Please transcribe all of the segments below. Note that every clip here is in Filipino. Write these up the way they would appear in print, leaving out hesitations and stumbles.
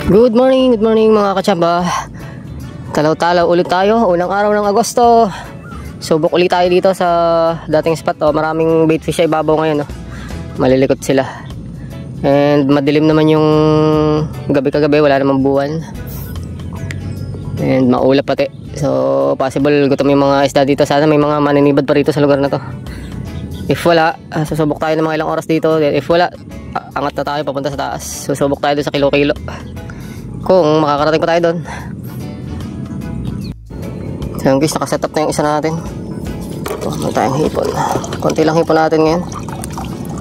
Good morning mga kachamba. Talaw-talaw ulit tayo, unang araw ng Agosto. Subok ulit tayo dito sa dating spot. Maraming bait fish ay babaw ngayon. Malilikot sila. And madilim naman yung gabi kagabi, wala namang buwan. And maulap pati. So possible gutom yung mga isda dito. Sana may mga maninibad pa rito sa lugar na to. If wala, susubok tayo ng mga ilang oras dito. If wala, angat na tayo papunta sa taas. Susubok tayo doon sa kilo-kilo kung makakarating pa tayo doon. So guys, nakasetup na yung isa natin. Meron tayong hipon. Konti lang hipon natin ngayon,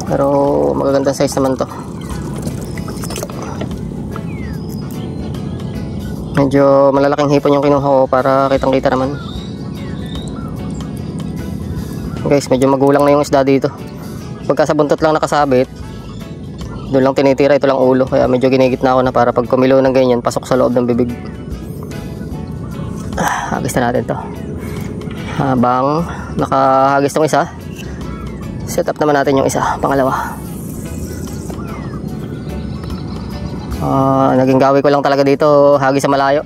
pero magagandang size naman to. Medyo malalaking hipon yung kinuha ko para kitang kita naman. Guys, medyo magulang na yung isda dito. Pagka sa buntot lang nakasabit, doon lang tinitira, ito lang ulo. Kaya medyo ginigitna ako na para pag kumilo ng ganyan, pasok sa loob ng bibig. Hagis na natin to. Habang nakahagis tong isa, set up naman natin yung isa, pangalawa. Naging gawi ko lang talaga dito, hagis sa malayo.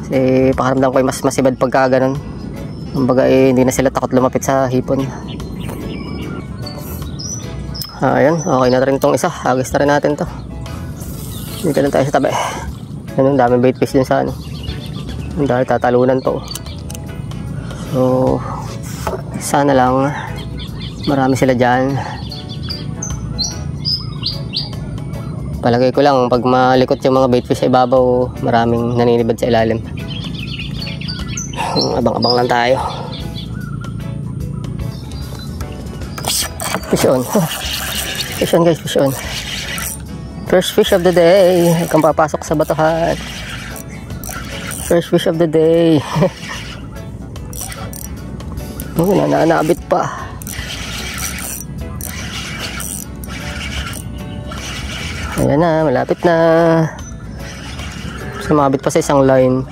Kasi pakaramdam ko mas masibad pagka ganun. Kumbaga hindi na sila takot lumapit sa hipon. Ayan, okay na rin itong isa. Hagis na rin natin to. Dito lang tayo sa tabi. Ano, daming bait fish din sa ano. Dahil tatalunan to. So sana lang marami sila dyan. Palagay ko lang pag malikot yung mga bait fish ay babaw, maraming naninibad sa ilalim. Abang-abang lang tayo. Fish on. Fish on guys, fish on. First fish of the day. Huwag kang papasok sa batuhan. First fish of the day. Nananabit pa. Ayan na, malapit na. Sumabit pa sa isang line.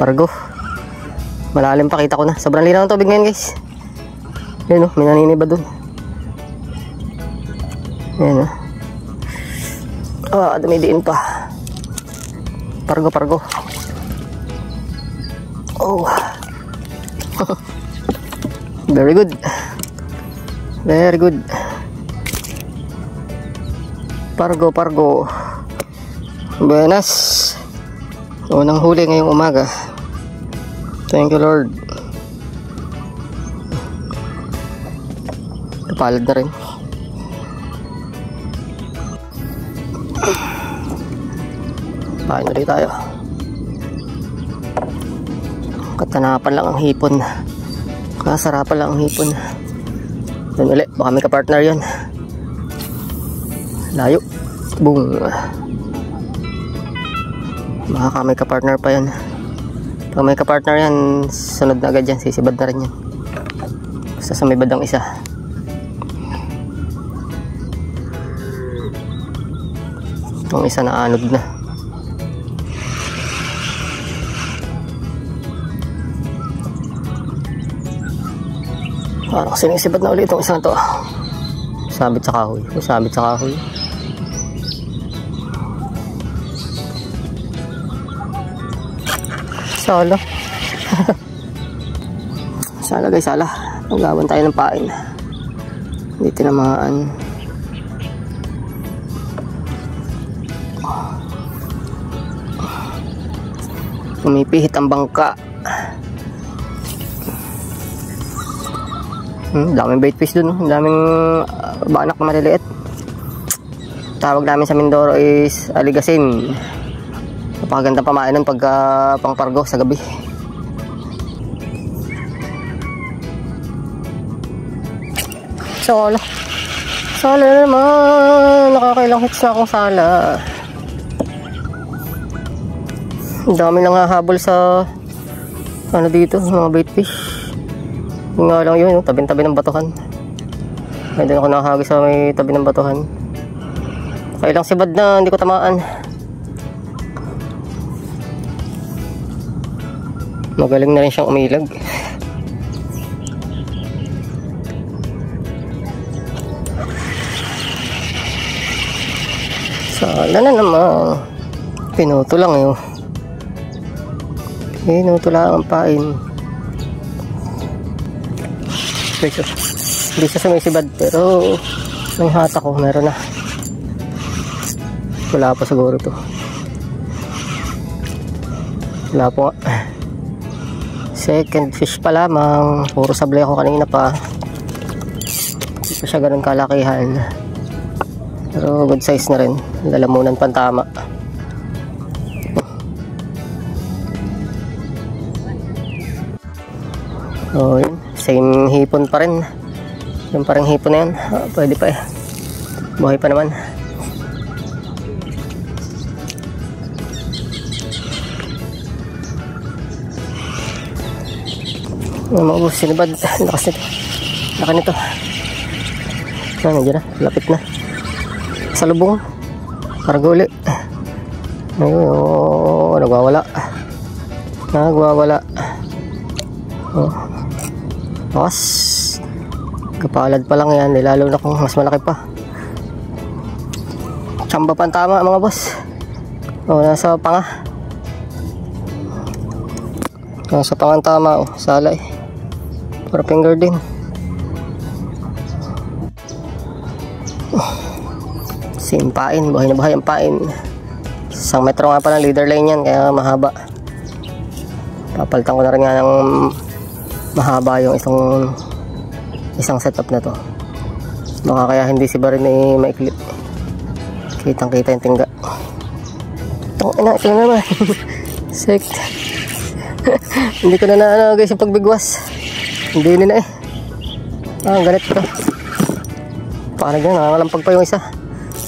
Pargo. Malalim pa, kita ko na. Sobrang linaw ng tubig ngayon guys. Ayan o, may naniniba dun. Ayan o. Dumidiin pa. Pargo. Oh. Very good. Very good. Pargo. Buenas. Unang huli ngayong umaga. Thank you Lord. Palad na rin. Paano ulit tayo? Katanapan lang ang hipon. Kasarapan lang ang hipon. Doon ulit, baka may kapartner yun. Layo. Boom. Baka may kapartner pa yan. Pag may kapartner yan, sunod na agad yan. Sisibad na rin yan. Basta sa may badang isa. Itong isa na anod na. Parang sinisibad na ulit itong isang ito. Sabit sa kahoy. Sabit sa kahoy. Sala. Sala guys, sala. Magawan tayo ng pain. Hindi tinamaan. Pumipihit ang bangka. Daming bait fish dun. Daming banak na maliliit. Tawag namin sa Mindoro is aligasin. Napakagandang pamain nun pagka pangpargo sa gabi. Sala. Sala na naman. Nakakailang hits na akong sala. Ang dami lang hahabol sa ano dito, mga bait fish. Yung nga lang yun, tabi-tabi ng batuhan. May doon ako nakahagis sa may tabi ng batuhan. Kailang sibad na hindi ko tamaan. Magaling na rin siyang umilag. Sala na naman. Pinuto lang eh. Pinuto lang ang pain. Hindi siya sumisibad pero may hata ko, meron na. Wala pa siguro to. Wala po nga. Second fish pa lamang. Puro sablay ako kanina pa. Hindi pa siya ganun kalakihan. Pero good size na rin. Lalamunan pantama. Oh, yun. Same hipon pa rin. Yung parang hipon na yun. Pwede pa eh. Buhay pa naman. Mga boss, sinibad. Lakas nito. Laki nito. Nandiyan na. Lapit na. Sa lubong. Karguli. Ayun. Oh, nagwawala. Nagwawala. Oh. Lakas. Kapalad pa lang yan. Lalo na kung mas malaki pa. Tsamba pantama mga boss. Oh, nasa panga. Nasa pangang tama. Oh, salay. Para finger din. Same pain. Buhay na buhay ang pain. 1 metro nga pa ng leader line yan. Kaya mahaba. Papalitan ko na rin nga ng mahaba yung isang setup na to. Baka kaya hindi si Barin ay maikli. Kitang kita yung tingga. Ito na naman. Sek. Hindi ko na guys yung pagbigwas. Hindi na eh. Ang ganit ko. Parang ganyan, nakakalampag pa yung isa.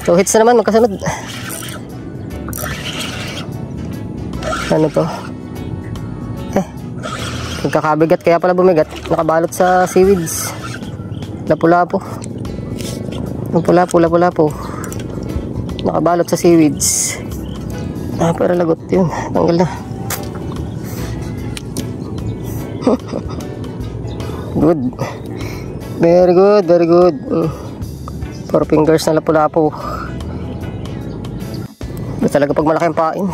2 hits na naman, magkasunod. Ano to? Nagkakabigat, kaya pala bumigat. Nakabalot sa seaweeds. Lapu-lapu. Lapu-lapu. Nakabalot sa seaweeds. Pero lagot yun. Tanggal na. Good. Very good, very good. 4 fingers na lapu-lapu. Basta talaga pag malaki ang pain.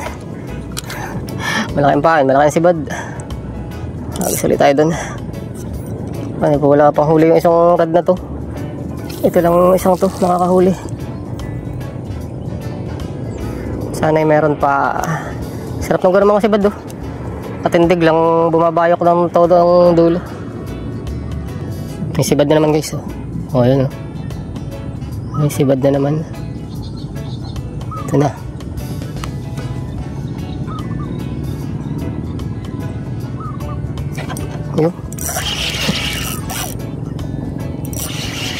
Malaki ang pain, malaki ang sibad. Nagsalit tayo dun. Ano po, wala pang huli yung isang rad na to. Ito lang isang to, nakakahuli. Sana'y meron pa. Sarap ng gano'n mga sibad do. Katindig lang, bumabayok ng todo ang dulo. May sibad na naman guys. Oh, ayan oh. May sibad na naman. Ito na. Yun.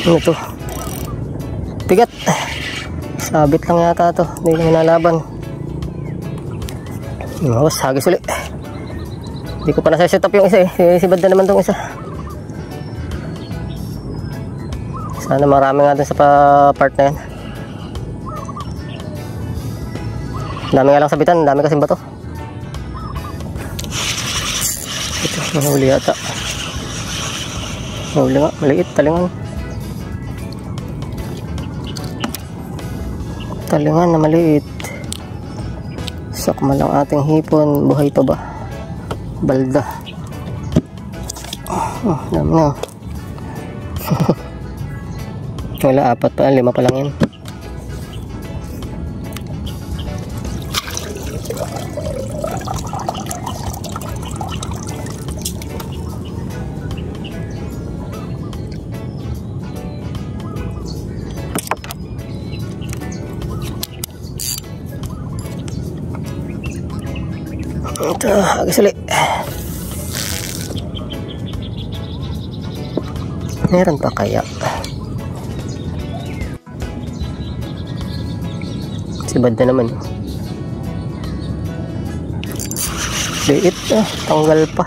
Ano to? Bigat. Sabit lang yata to. Hindi ko nalaban. Mas hagis ulit. Hindi ko pa nasa-set up yung isa eh. Sibad na naman tong isa. Sana marami nga dun sa part na yan. Dami nga lang sabitan. Dami kasing bato. Ito, mahuli yata. Mahuli nga. Maliit. Talingan. Talingan na maliit. Sakma lang ating hipon. Buhay pa ba? Balda. Oh, dami na. Wala, 4 pa, 5 pa lang yan. Ito, agad ulit. Meron pa kaya? Sibad na naman. Liit na, tanggal pa.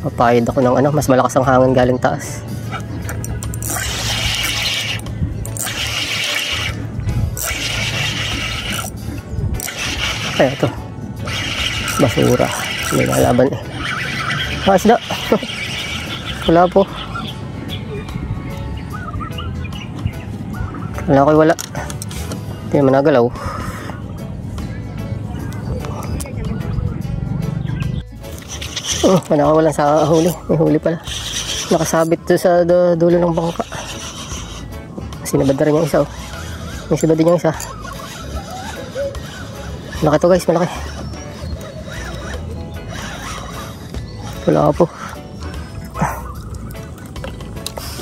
Papayad ako ng ano, mas malakas ang hangin galing taas. Ay, ito. Basura. May nalaban eh. Isda. Wala po. Wala ko, wala. Hindi naman nagalaw. Oh, wala sa huli. May huli pala. Nakasabit to sa dulo ng bangka. Sinabad na rin yung isa. Oh. May sibad din yung isa. Malaki to guys, malaki. Wala po.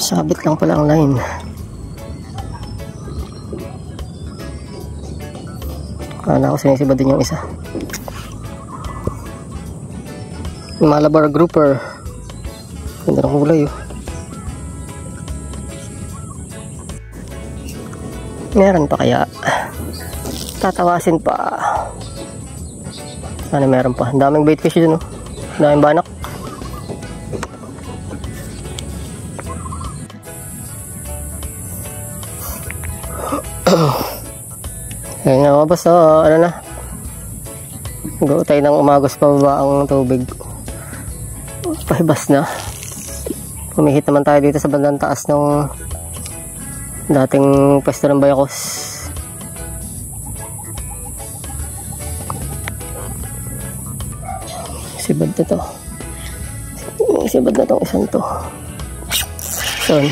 Sabit lang pala ang line. Kala ko sinisibad din yung isa. Malabar grouper. Ganda ng kulay oh. Meron pa kaya? Tatawasin pa. Sana meron pa. Ang daming bait fish dun oh. Ang daming banak. Ayun nga mga boss, ano na, go tayo ng umagos pababa ang tubig. Pahibas na. Pumihit naman tayo dito sa bandang taas ng dating pwesto ng Bayakos. Sibad na to. Sibad na tong isang to. Son.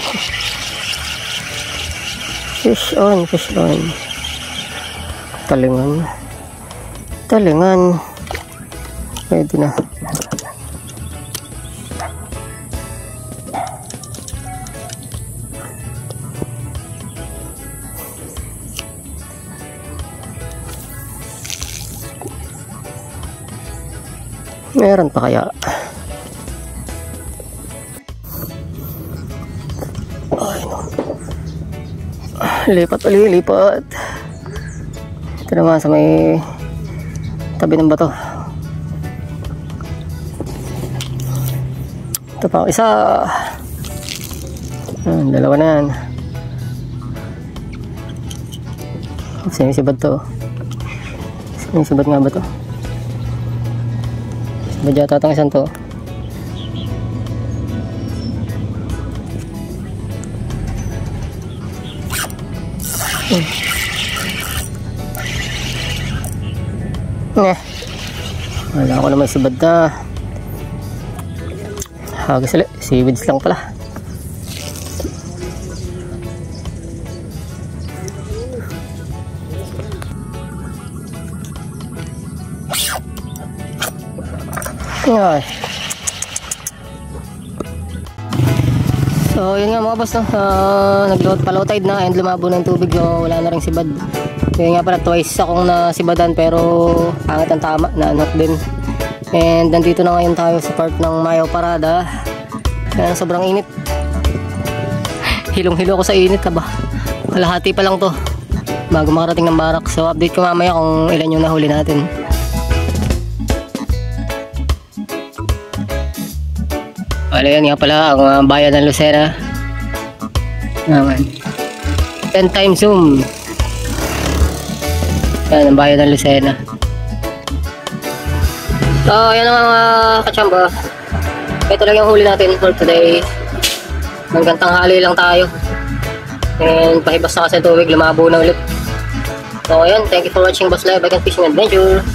Fish on, fish on. Talingan. Talingan. Pwede na. Meron pa kaya? Ay no. Lipat ulit, lipat. Ito naman sa may tabi ng bato. Ito pa isa. Dalawa na yan. Sinisibad to. Sinisibad nga ba to? Sibad yata itong isang to. Wala ko na may sibad na. Hagis ulit, seaweeds lang pala. Ay. So yun nga mga boss no, nag-low tide na and lumabo na yung tubig so wala na rin sibad. Kaya nga pala twice akong nasibadan pero pangit ang tama, naanok din. And nandito na ngayon tayo sa part ng Mayaw Parada. Kaya sobrang init. Hilong-hilo ko sa init ba. Kalahati pa lang to bago makarating ng barak. So update ko mamaya kung ilan yung nahuli natin. Wala yan nga pala ang bayan ng Lucena. Naman 10 times zoom. Yan ang bayan ng Lucena. So yan ang mga kachamba. Ito lang yung huli natin for today. Hanggang tanghali lang tayo. And pahibas na kasi ang tubig, lumabo na ulit. So ayan, thank you for watching Boss Live Bike and Fishing Adventure.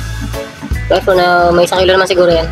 Bye for now, may 1 kilo naman siguro yan.